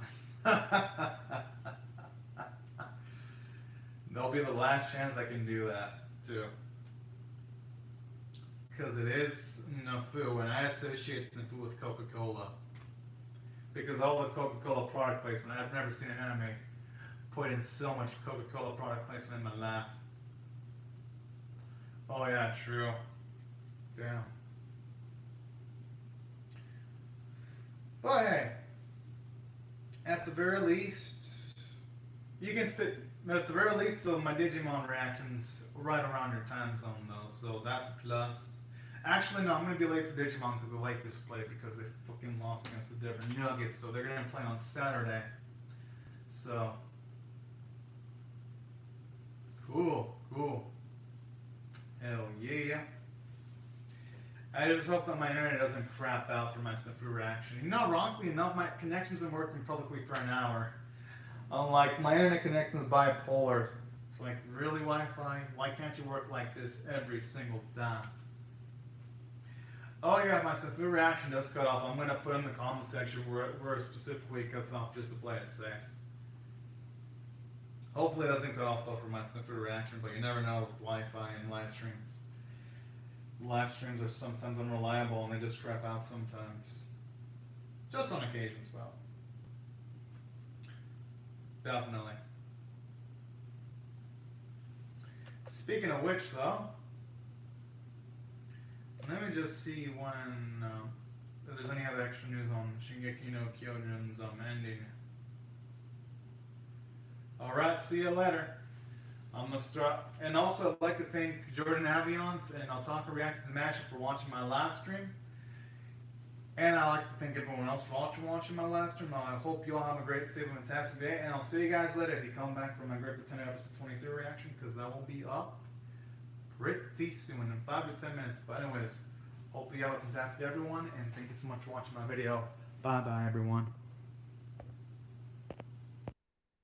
That'll be the last chance I can do that too. Because it is Snafu, and I associate Snafu with Coca-Cola. Because all the Coca-Cola product placement, I've never seen an anime put in so much Coca-Cola product placement in my life. Oh yeah, true. Damn. But hey, at the very least, you can stick. At the very least, though, my Digimon reactions right around your time zone, though, so that's a plus. Actually, no, I'm gonna be late for Digimon because the Lakers play because they fucking lost against the Denver Nuggets, so they're gonna play on Saturday. So, cool. Hell yeah. I just hope that my internet doesn't crap out for my Snafu reaction. You know, ironically enough, my connection's been working perfectly for an hour. Unlike my internet connection is bipolar. It's like, really, Wi-Fi? Why can't you work like this every single time? Oh yeah, my Snafu reaction does cut off. I'm gonna put in the comment section where it specifically cuts off just to play it safe. Hopefully it doesn't cut off though for my Snafu reaction, but you never know with Wi-Fi and live streams. Live streams are sometimes unreliable and they just crap out sometimes. Just on occasions though. Definitely. Speaking of which though, let me just see when if there's any other extra news on Shingeki no Kyojin's ending. Alright, see you later. I'm gonna start, and also I'd like to thank Jordan Aviance and Altaka Reacted to Mashup for watching my live stream. And I'd like to thank everyone else for watching my live stream. I hope you all have a great, safe, and fantastic day, and I'll see you guys later if you come back for my Great Pretender episode 23 reaction, because that will be up pretty soon, in 5 to 10 minutes. But anyways, hope you have a fantastic day, everyone, and thank you so much for watching my video. Bye-bye, everyone.